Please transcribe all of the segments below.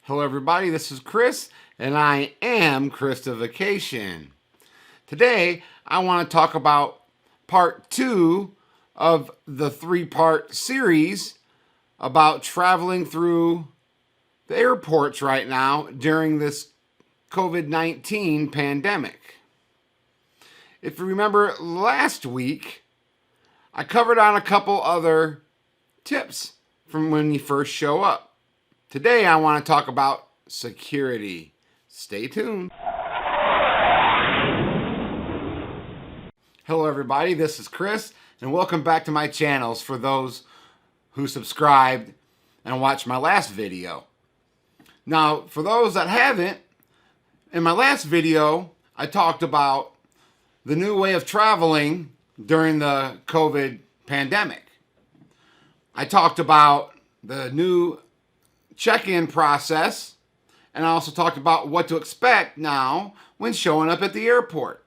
Hello everybody, this is Chris, and I am Christification. Today, I want to talk about part 2 of the 3-part series about traveling through the airports right now during this COVID-19 pandemic. If you remember last week, I covered on a couple other tips from when you first show up. Today I want to talk about security. Stay tuned. Hello everybody, this is Chris, and welcome back to my channels for those who subscribed and watched my last video. Now, for those that haven't, in my last video, I talked about the new way of traveling during the COVID pandemic. I talked about the new check-in process, and I also talked about what to expect now when showing up at the airport.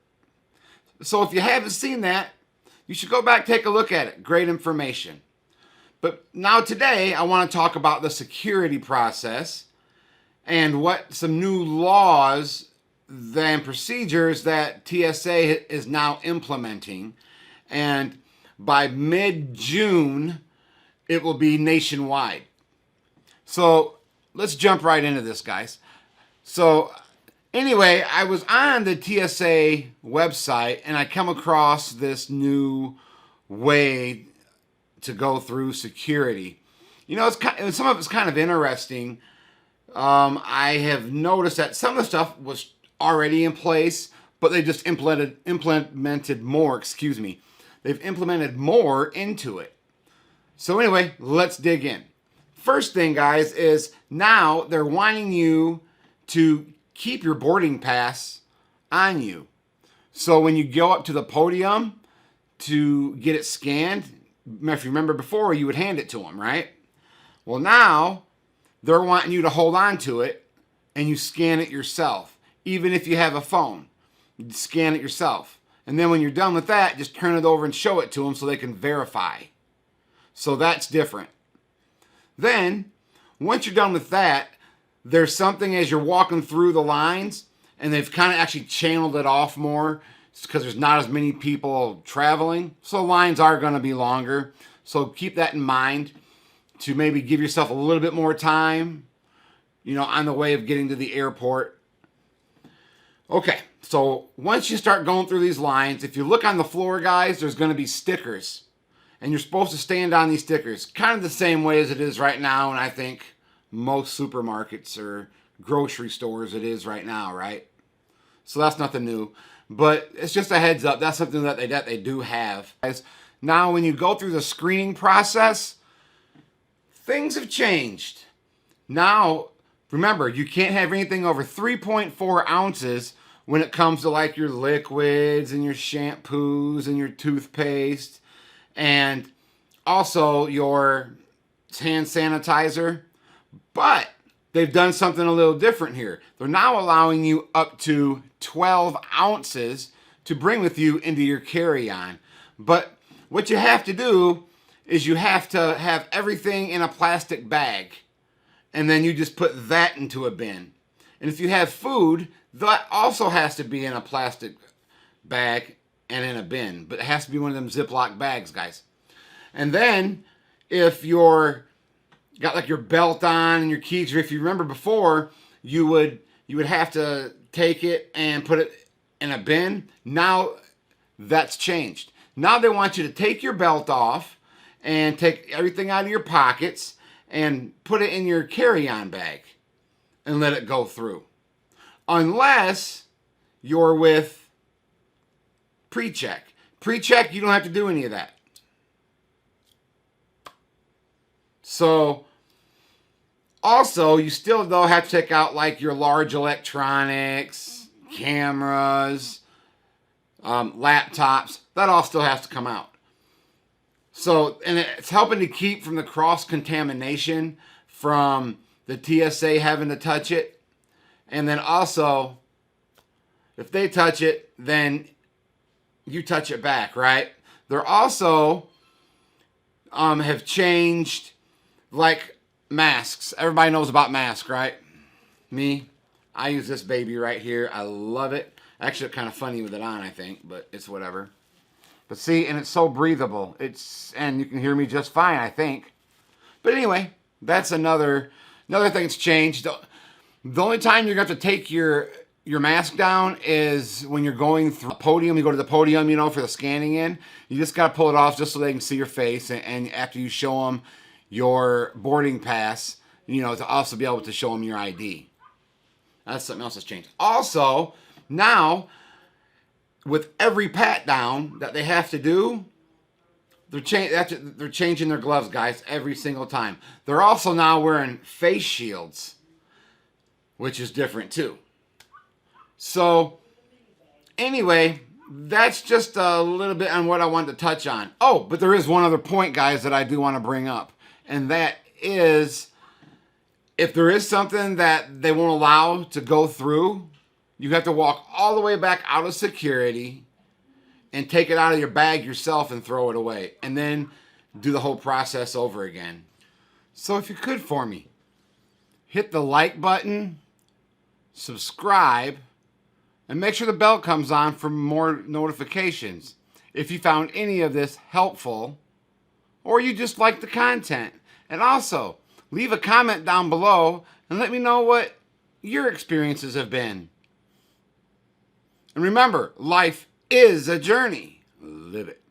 So if you haven't seen that, you should go back, take a look at it. Great information. But now today, I want to talk about the security process and what some new laws and procedures that TSA is now implementing. And by mid-June, it will be nationwide. So let's jump right into this, guys. So anyway, I was on the TSA website and I come across this new way to go through security. You know, some of it's kind of interesting. I have noticed that some of the stuff was already in place, but they just implemented more. They've implemented more into it. So anyway, let's dig in. First thing, guys, is now they're wanting you to keep your boarding pass on you. So when you go up to the podium to get it scanned, if you remember before, you would hand it to them, right? Well, now they're wanting you to hold on to it and you scan it yourself. Even if you have a phone, you scan it yourself. And then when you're done with that, just turn it over and show it to them so they can verify. So that's different. Then, once you're done with that, there's something as you're walking through the lines, and they've kind of actually channeled it off more because there's not as many people traveling. So lines are going to be longer. So keep that in mind to maybe give yourself a little bit more time, on the way of getting to the airport. Okay, so once you start going through these lines, if you look on the floor, guys, there's going to be stickers. And you're supposed to stand on these stickers, kind of the same way as it is right now, and I think most supermarkets or grocery stores it is right now, right? So that's nothing new, but it's just a heads up. That's something that they do have. Now, when you go through the screening process, things have changed. Now, remember, you can't have anything over 3.4 ounces when it comes to like your liquids and your shampoos and your toothpaste. And also your hand sanitizer. But they've done something a little different here. They're now allowing you up to 12 ounces to bring with you into your carry-on. But what you have to do is you have to have everything in a plastic bag. And then you just put that into a bin. And if you have food, that also has to be in a plastic bag and in a bin, but it has to be one of them Ziploc bags, guys. And then if you're got like your belt on and your keys, or if you remember before, you would have to take it and put it in a bin. Now that's changed. Now they want you to take your belt off and take everything out of your pockets and put it in your carry-on bag and let it go through. Unless you're with pre-check. Pre-check, you don't have to do any of that. So, also, you still, though, have to take out, like, your large electronics, cameras, laptops. That all still has to come out. So, and it's helping to keep from the cross-contamination from the TSA having to touch it. And then also, if they touch it, then you touch it back, right? They're also have changed, like, masks. Everybody knows about masks, right? Me, I use this baby right here. I love it. Actually, kind of funny with it on, I think, but it's whatever. But see, and it's so breathable. And you can hear me just fine, I think. But anyway, that's another thing that's changed. The only time you're going to have to take your mask down is when you're going through a podium. You go to the podium, for the scanning in. You just got to pull it off just so they can see your face. And after you show them your boarding pass, to also be able to show them your ID. That's something else that's changed. Also, now, with every pat down that they have to do, they're changing their gloves, guys, every single time. They're also now wearing face shields, which is different too. So, anyway, that's just a little bit on what I wanted to touch on. Oh, but there is one other point, guys, that I do want to bring up. And that is, if there is something that they won't allow to go through, you have to walk all the way back out of security and take it out of your bag yourself and throw it away. And then do the whole process over again. So if you could for me, hit the like button, subscribe, and make sure the bell comes on for more notifications. If you found any of this helpful, or you just like the content. And also, leave a comment down below and let me know what your experiences have been. And remember, life is a journey. Live it.